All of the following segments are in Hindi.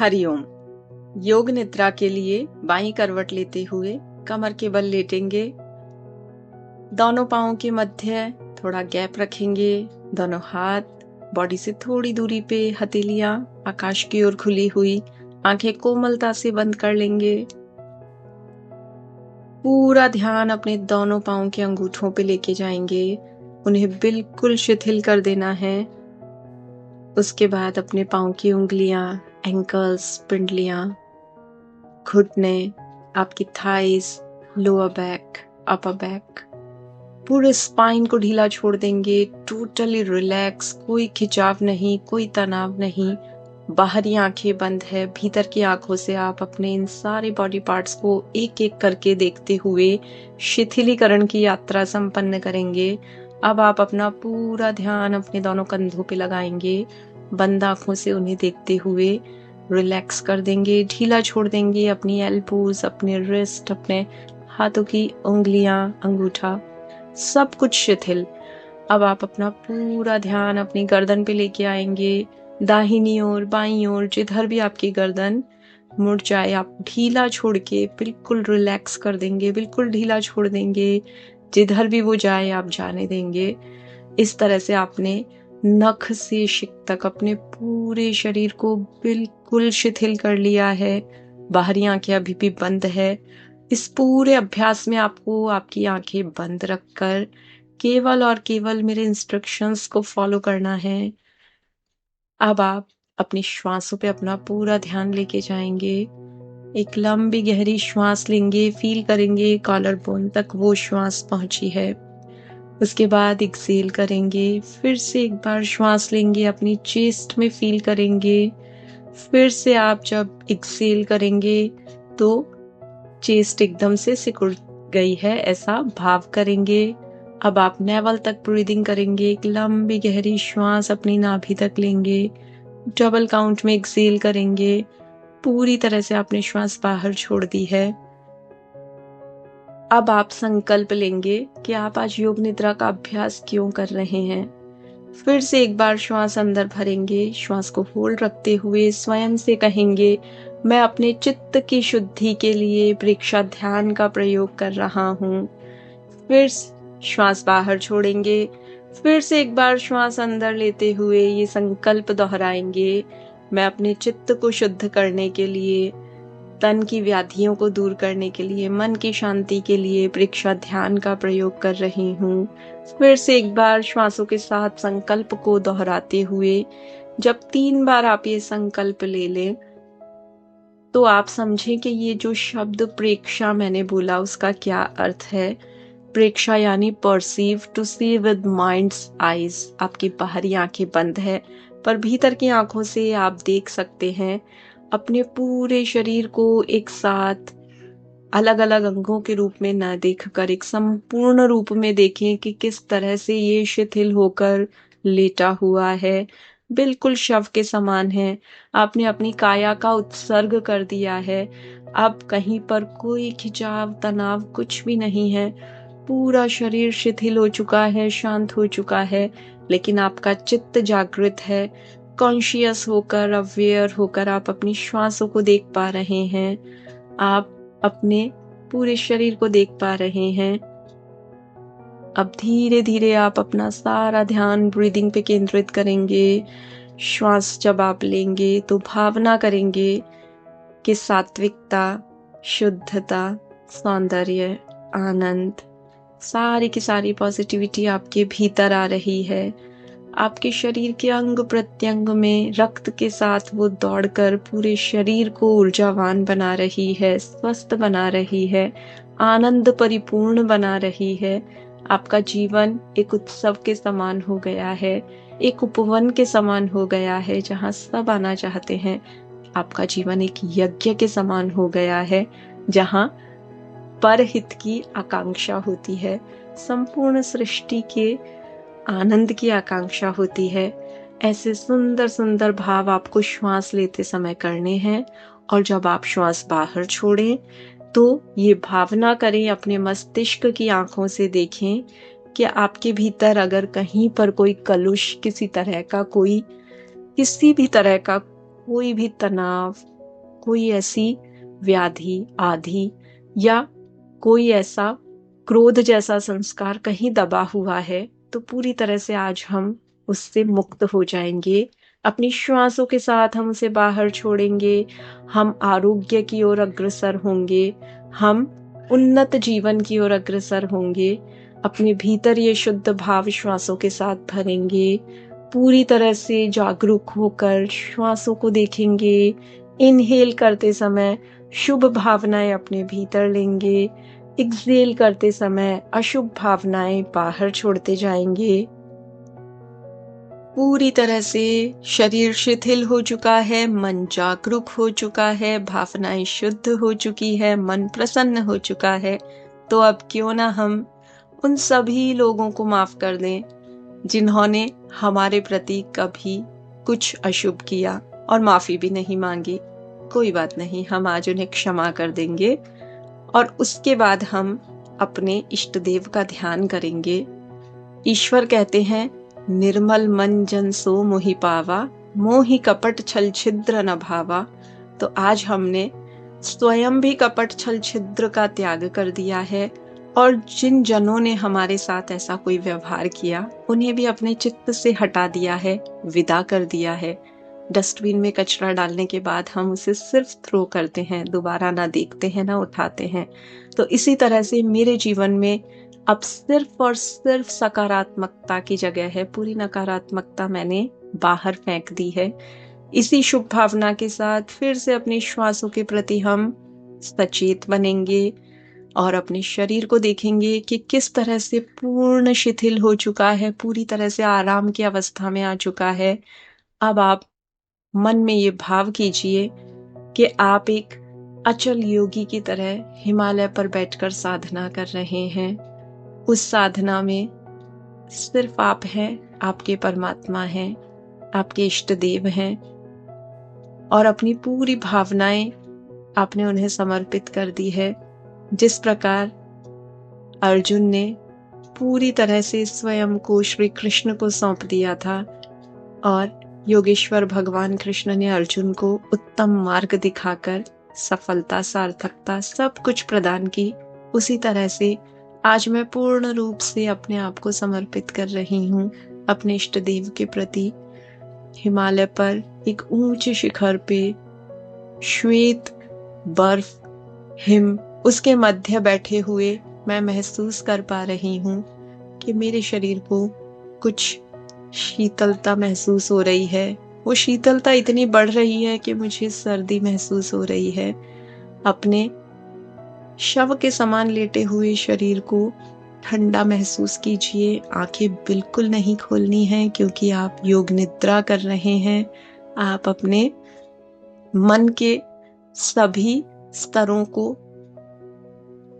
हरिओम। योग निद्रा के लिए बाईं करवट लेते हुए कमर के बल लेटेंगे। दोनों पांवों के मध्य थोड़ा गैप रखेंगे। दोनों हाथ बॉडी से थोड़ी दूरी पे, हथेलियां आकाश की ओर खुली हुई, आंखें कोमलता से बंद कर लेंगे। पूरा ध्यान अपने दोनों पांवों के अंगूठों पे लेके जाएंगे। उन्हें बिल्कुल शिथिल कर देना है। उसके बाद अपने पांव की उंगलियां, एंकल्स, पिंडलियां, घुटने, आपकी thighs, lower back, upper back, पूरे स्पाइन को ढीला छोड़ देंगे। टोटली रिलैक्स, कोई खिंचाव नहीं, कोई तनाव नहीं। बाहरी आंखें बंद है, भीतर की आंखों से आप अपने इन सारे बॉडी पार्ट्स को एक एक करके देखते हुए शिथिलीकरण की यात्रा संपन्न करेंगे। अब आप अपना पूरा ध्यान अपने दोनों कंधों पे लगाएंगे। बंद आंखों से उन्हें देखते हुए रिलैक्स कर देंगे, ढीला छोड़ देंगे अपनी एल्बोज, अपने रिस्ट, अपने हाथों की उंगलियां, अंगूठा, सब कुछ शिथिल। अब आप अपना पूरा ध्यान अपनी गर्दन पे लेके आएंगे। दाहिनी ओर, बाईं ओर, जिधर भी आपकी गर्दन मुड़ जाए आप ढीला छोड़ के बिल्कुल रिलैक्स कर देंगे, बिल्कुल ढीला छोड़ देंगे। जिधर भी वो जाए आप जाने देंगे। इस तरह से आपने नख से शिक तक अपने पूरे शरीर को बिल्कुल शिथिल कर लिया है। बाहरी आंखें अभी भी बंद है। इस पूरे अभ्यास में आपको आपकी आंखें बंद रखकर केवल और केवल मेरे इंस्ट्रक्शंस को फॉलो करना है। अब आप अपनी श्वासों पे अपना पूरा ध्यान लेके जाएंगे। एक लंबी गहरी श्वास लेंगे, फील करेंगे कॉलर बोन तक वो श्वास पहुंची है। उसके बाद एक्सेल करेंगे। फिर से एक बार श्वास लेंगे, अपनी चेस्ट में फील करेंगे। फिर से आप जब एक्सेल करेंगे तो चेस्ट एकदम से सिकुड़ गई है ऐसा भाव करेंगे। अब आप नेवल तक ब्रीदिंग करेंगे। एक लंबी गहरी श्वास अपनी नाभि तक लेंगे। डबल काउंट में एक्सेल करेंगे। पूरी तरह से आपने श्वास बाहर छोड़ दी है। अब आप संकल्प लेंगे कि आप आज योग निद्रा का अभ्यास क्यों कर रहे हैं। फिर से एक बार श्वास अंदर भरेंगे। श्वास को होल्ड रखते हुए स्वयं से कहेंगे, मैं अपने चित्त की शुद्धि के लिए परीक्षा ध्यान का प्रयोग कर रहा हूँ। फिर श्वास बाहर छोड़ेंगे। फिर से एक बार श्वास अंदर लेते हुए ये संकल्प दोहराएंगे, मैं अपने चित्त को शुद्ध करने के लिए, तन की व्याधियों को दूर करने के लिए, मन की शांति के लिए परीक्षा ध्यान का प्रयोग कर रही हूँ। फिर से एक बार श्वासों के साथ संकल्प को दोहराते हुए जब 3 बार आप ये संकल्प ले लें तो आप समझें कि ये जो शब्द प्रेक्षा मैंने बोला उसका क्या अर्थ है। प्रेक्षा यानी perceive, to see with mind's eyes. आपकी बाहरी आंखें बंद है पर भीतर की आंखों से आप देख सकते हैं। अपने पूरे शरीर को एक साथ अलग अलग अंगों के रूप में न देखकर एक संपूर्ण रूप में देखें कि किस तरह से ये शिथिल होकर लेटा हुआ है, बिल्कुल शव के समान है। आपने अपनी काया का उत्सर्ग कर दिया है। अब कहीं पर कोई खिंचाव, तनाव कुछ भी नहीं है। पूरा शरीर शिथिल हो चुका है, शांत हो चुका है, लेकिन आपका चित्त जागृत है। कॉन्शियस होकर, अवेयर होकर आप अपनी श्वासों को देख पा रहे हैं। आप अपने पूरे शरीर को देख पा रहे हैं। अब धीरे धीरे आप अपना सारा ध्यान ब्रीदिंग पे केंद्रित करेंगे। श्वास जब आप लेंगे तो भावना करेंगे कि सात्विकता, शुद्धता, सौंदर्य, आनंद, सारी की सारी पॉजिटिविटी आपके भीतर आ रही है। आपके शरीर के अंग प्रत्यंग में रक्त के साथ वो दौड़कर पूरे शरीर को ऊर्जावान बना रही है, स्वस्थ बना रही है, आनंद परिपूर्ण बना रही है। आपका जीवन एक उत्सव के समान हो गया है, एक उपवन के समान हो गया है जहाँ सब आना चाहते हैं। आपका जीवन एक यज्ञ के समान हो गया है जहाँ परहित की आकांक्षा होती है, संपूर्ण सृष्टि के आनंद की आकांक्षा होती है। ऐसे सुंदर सुंदर भाव आपको श्वास लेते समय करने हैं। और जब आप श्वास बाहर छोड़ें तो ये भावना करें, अपने मस्तिष्क की आंखों से देखें कि आपके भीतर अगर कहीं पर कोई कलुष, किसी भी तरह का कोई भी तनाव, कोई ऐसी व्याधि, आदि या कोई ऐसा क्रोध जैसा संस्कार कहीं दबा हुआ है, तो पूरी तरह से आज हम उससे मुक्त हो जाएंगे। अपनी श्वासों के साथ हम उसे बाहर छोड़ेंगे। हम आरोग्य की ओर अग्रसर होंगे। हम उन्नत जीवन की ओर अग्रसर होंगे। अपने भीतर ये शुद्ध भाव श्वासों के साथ भरेंगे। पूरी तरह से जागरूक होकर श्वासों को देखेंगे। इनहेल करते समय शुभ भावनाएं अपने भीतर लेंगे। एक्सहेल करते समय अशुभ भावनाएं बाहर छोड़ते जाएंगे। पूरी तरह से शरीर शिथिल हो चुका है, मन जागरूक हो चुका है, भावनाएं शुद्ध हो चुकी है, मन प्रसन्न हो चुका है। तो अब क्यों ना हम उन सभी लोगों को माफ कर दें जिन्होंने हमारे प्रति कभी कुछ अशुभ किया और माफी भी नहीं मांगी। कोई बात नहीं, हम आज उन्हें क्षमा कर देंगे और उसके बाद हम अपने इष्ट देव का ध्यान करेंगे। ईश्वर कहते हैं, निर्मल मन जन सो मोहि पावा, मोहि कपट छल छिद्र न भावा। तो आज हमने स्वयं भी कपट छल छिद्र का त्याग कर दिया है और जिन जनों ने हमारे साथ ऐसा कोई व्यवहार किया उन्हें भी अपने चित्त से हटा दिया है, विदा कर दिया है। डस्टबिन में कचरा डालने के बाद हम उसे सिर्फ थ्रो करते हैं, दोबारा ना देखते हैं, ना उठाते हैं। तो इसी तरह से मेरे जीवन में अब सिर्फ और सिर्फ सकारात्मकता की जगह है। पूरी नकारात्मकता मैंने बाहर फेंक दी है। इसी शुभ भावना के साथ फिर से अपने श्वासों के प्रति हम सचेत बनेंगे और अपने शरीर को देखेंगे कि किस तरह से पूर्ण शिथिल हो चुका है, पूरी तरह से आराम की अवस्था में आ चुका है। अब आप मन में ये भाव कीजिए कि आप एक अचल योगी की तरह हिमालय पर बैठकर साधना कर रहे हैं। उस साधना में सिर्फ आप हैं, आपके परमात्मा हैं, आपके इष्ट देव हैं और अपनी पूरी भावनाएं आपने उन्हें समर्पित कर दी है। जिस प्रकार अर्जुन ने पूरी तरह से स्वयं को श्री कृष्ण को सौंप दिया था और योगेश्वर भगवान कृष्ण ने अर्जुन को उत्तम मार्ग दिखाकर सफलता, सार्थकता सब कुछ प्रदान की, उसी तरह से आज मैं पूर्ण रूप से अपने आप को समर्पित कर रही हूँ अपने इष्ट देव के प्रति। हिमालय पर एक ऊंचे शिखर पे श्वेत बर्फ हिम उसके मध्य बैठे हुए मैं महसूस कर पा रही हूँ कि मेरे शरीर को कुछ शीतलता महसूस हो रही है। वो शीतलता इतनी बढ़ रही है कि मुझे सर्दी महसूस हो रही है। अपने शव के समान लेटे हुए शरीर को ठंडा महसूस कीजिए। आंखें बिल्कुल नहीं खोलनी है क्योंकि आप योग निद्रा कर रहे हैं। आप अपने मन के सभी स्तरों को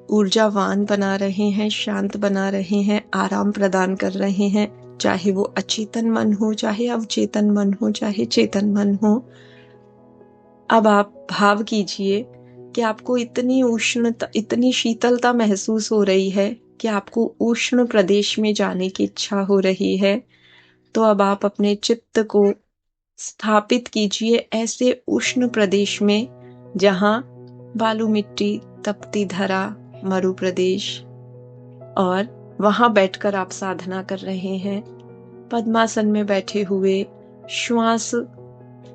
ऊर्जावान बना रहे हैं, शांत बना रहे हैं, आराम प्रदान कर रहे हैं। चाहे वो अचेतन मन हो, चाहे अवचेतन मन हो, चाहे चेतन मन हो। अब आप भाव कीजिए कि आपको इतनी उष्णता, इतनी शीतलता महसूस हो रही है कि आपको उष्ण प्रदेश में जाने की इच्छा हो रही है। तो अब आप अपने चित्त को स्थापित कीजिए ऐसे उष्ण प्रदेश में जहां बालू मिट्टी, तपती धरा, मरु प्रदेश, और वहां बैठकर आप साधना कर रहे हैं। पद्मासन में बैठे हुए श्वास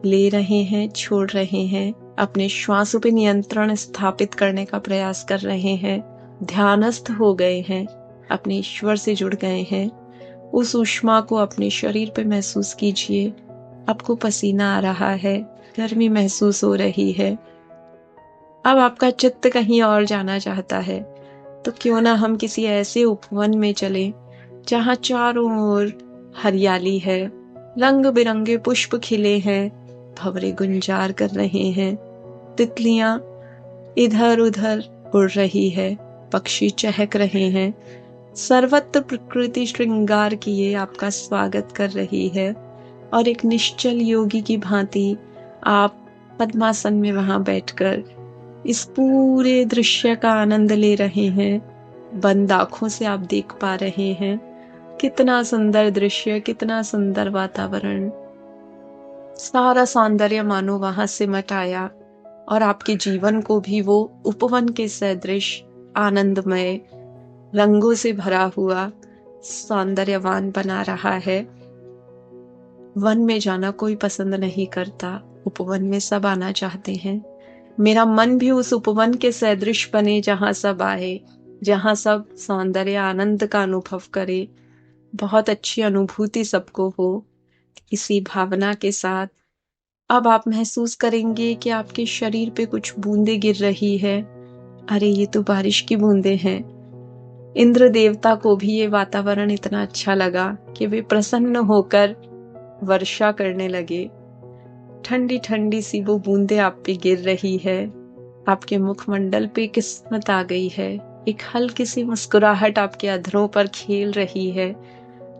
ले रहे हैं, छोड़ रहे हैं, अपने श्वासों पे नियंत्रण स्थापित करने का प्रयास कर रहे हैं, ध्यानस्थ हो गए हैं, अपने ईश्वर से जुड़ गए हैं। उस ऊष्मा को अपने शरीर पे महसूस कीजिए। आपको पसीना आ रहा है, गर्मी महसूस हो रही है। अब आपका चित्त कहीं और जाना चाहता है, तो क्यों ना हम किसी ऐसे उपवन में चलें जहां चारों ओर हरियाली है, रंग बिरंगे पुष्प खिले हैं, भंवरे गुंजार कर रहे हैं, तितलियां इधर उधर उड़ रही है, पक्षी चहक रहे हैं, सर्वत्र प्रकृति श्रृंगार किए आपका स्वागत कर रही है और एक निश्चल योगी की भांति आप पद्मासन में वहां बैठकर इस पूरे दृश्य का आनंद ले रहे हैं। बंद आंखों से आप देख पा रहे हैं कितना सुंदर दृश्य, कितना सुंदर वातावरण। सारा सौंदर्य मानो वहां सिमट आया और आपके जीवन को भी वो उपवन के सदृश आनंदमय, रंगों से भरा हुआ, सौंदर्यवान बना रहा है। वन में जाना कोई पसंद नहीं करता, उपवन में सब आना चाहते हैं। मेरा मन भी उस उपवन के सदृश बने, जहां सब आए, जहां सब सौंदर्य आनंद का अनुभव करे, बहुत अच्छी अनुभूति सबको हो। इसी भावना के साथ अब आप महसूस करेंगे कि आपके शरीर पे कुछ बूंदें गिर रही है। अरे ये तो बारिश की बूंदें हैं। इंद्र देवता को भी ये वातावरण इतना अच्छा लगा कि वे प्रसन्न होकर वर्षा करने लगे। ठंडी ठंडी सी वो बूंदें आप पे गिर रही है। आपके मुखमंडल पे किस्मत आ गई है। एक हल्की सी मुस्कुराहट आपके अधरों पर खेल रही है।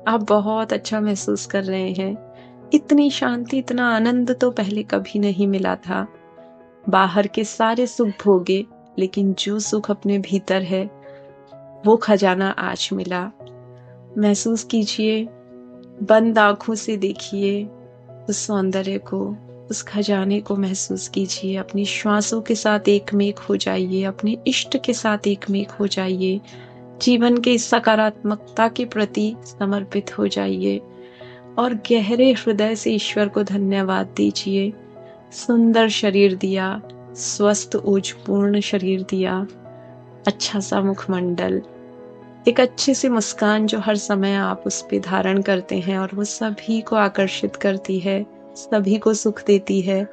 आप बहुत अच्छा महसूस कर रहे हैं। इतनी शांति, इतना आनंद तो पहले कभी नहीं मिला था। बाहर के सारे सुख भोगे, लेकिन जो सुख अपने भीतर है वो खजाना आज मिला। महसूस कीजिए, बंद आंखों से देखिए उस सौंदर्य को, उस खजाने को महसूस कीजिए। अपनी श्वासों के साथ एकमेक हो जाइए, अपने इष्ट के साथ एकमेक हो जाइए, जीवन के इस सकारात्मकता के प्रति समर्पित हो जाइए और गहरे हृदय से ईश्वर को धन्यवाद दीजिए। सुंदर शरीर दिया, स्वस्थ ऊर्जापूर्ण शरीर दिया, अच्छा सा मुखमंडल, एक अच्छी सी मुस्कान जो हर समय आप उस पे धारण करते हैं और वो सभी को आकर्षित करती है, सभी को सुख देती है।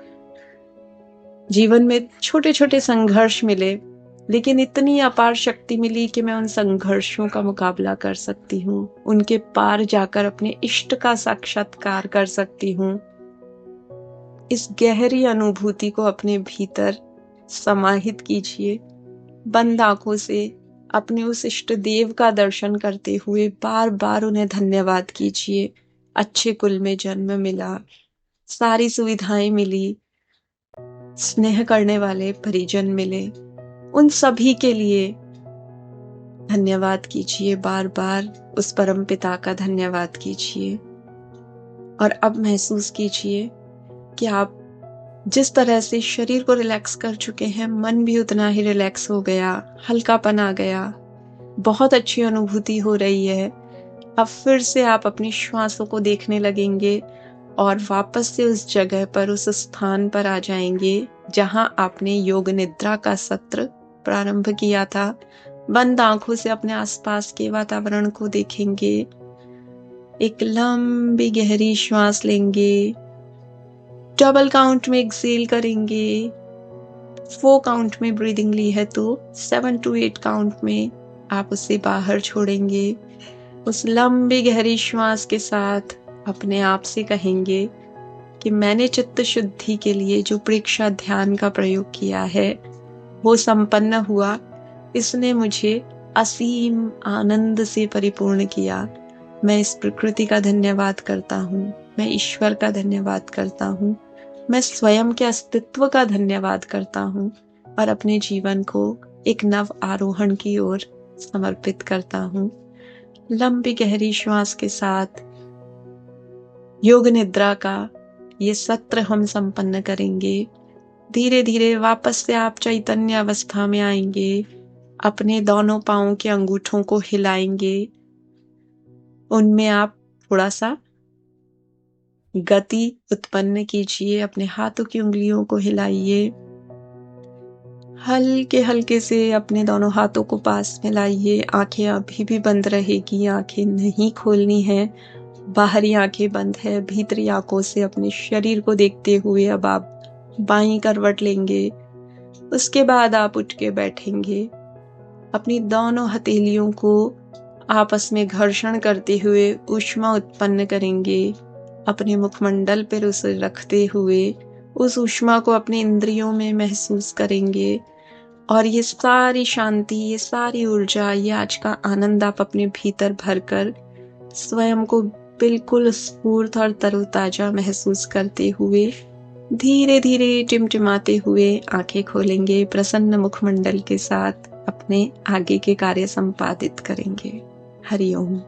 जीवन में छोटे छोटे संघर्ष मिले, लेकिन इतनी अपार शक्ति मिली कि मैं उन संघर्षों का मुकाबला कर सकती हूँ, उनके पार जाकर अपने इष्ट का साक्षात्कार कर सकती हूँ। इस गहरी अनुभूति को अपने भीतर समाहित कीजिए। बंद आंखों से अपने उस इष्ट देव का दर्शन करते हुए बार बार उन्हें धन्यवाद कीजिए। अच्छे कुल में जन्म मिला, सारी सुविधाएं मिली, स्नेह करने वाले परिजन मिले, उन सभी के लिए धन्यवाद कीजिए। बार बार उस परम पिता का धन्यवाद कीजिए और अब महसूस कीजिए कि आप जिस तरह से शरीर को रिलैक्स कर चुके हैं, मन भी उतना ही रिलैक्स हो गया, हल्कापन आ गया, बहुत अच्छी अनुभूति हो रही है। अब फिर से आप अपनी श्वासों को देखने लगेंगे और वापस से उस जगह पर, उस स्थान पर आ जाएंगे जहां आपने योग निद्रा का सत्र प्रारंभ किया था। बंद आंखों से अपने आसपास के वातावरण को देखेंगे। एक लंबी गहरी श्वास लेंगे, डबल काउंट में एक्सेल करेंगे। 4 काउंट में ब्रीदिंग ली है तो 7 to 8 काउंट में आप उसे बाहर छोड़ेंगे। उस लंबी गहरी श्वास के साथ अपने आप से कहेंगे कि मैंने चित्त शुद्धि के लिए जो प्रेक्षा ध्यान का प्रयोग किया है वो संपन्न हुआ। इसने मुझे असीम आनंद से परिपूर्ण किया। मैं इस प्रकृति का धन्यवाद करता हूँ, मैं ईश्वर का धन्यवाद करता हूँ, मैं स्वयं के अस्तित्व का धन्यवाद करता हूँ और अपने जीवन को एक नव आरोहण की ओर समर्पित करता हूँ। लंबी गहरी श्वास के साथ योग निद्रा का ये सत्र हम संपन्न करेंगे। धीरे धीरे वापस से आप चैतन्य अवस्था में आएंगे। अपने दोनों पांवों के अंगूठों को हिलाएंगे, उनमें आप थोड़ा सा गति उत्पन्न कीजिए। अपने हाथों की उंगलियों को हिलाइए, हल्के हल्के से अपने दोनों हाथों को पास में लाइए। आंखें अभी भी बंद रहेगी, आंखें नहीं खोलनी है। बाहरी आंखें बंद है, भीतरी आंखों से अपने शरीर को देखते हुए अब आप बाईं करवट लेंगे। उसके बाद आप उठ के बैठेंगे। अपनी दोनों हथेलियों को आपस में घर्षण करते हुए ऊष्मा उत्पन्न करेंगे। अपने मुखमंडल पर उसे रखते हुए उस ऊष्मा को अपने इंद्रियों में महसूस करेंगे और ये सारी शांति, ये सारी ऊर्जा, ये आज का आनंद आप अपने भीतर भरकर स्वयं को बिल्कुल स्फूर्त और तरोताजा महसूस करते हुए धीरे धीरे टिमटिमाते हुए आंखें खोलेंगे। प्रसन्न मुखमंडल के साथ अपने आगे के कार्य संपादित करेंगे। हरि ओम।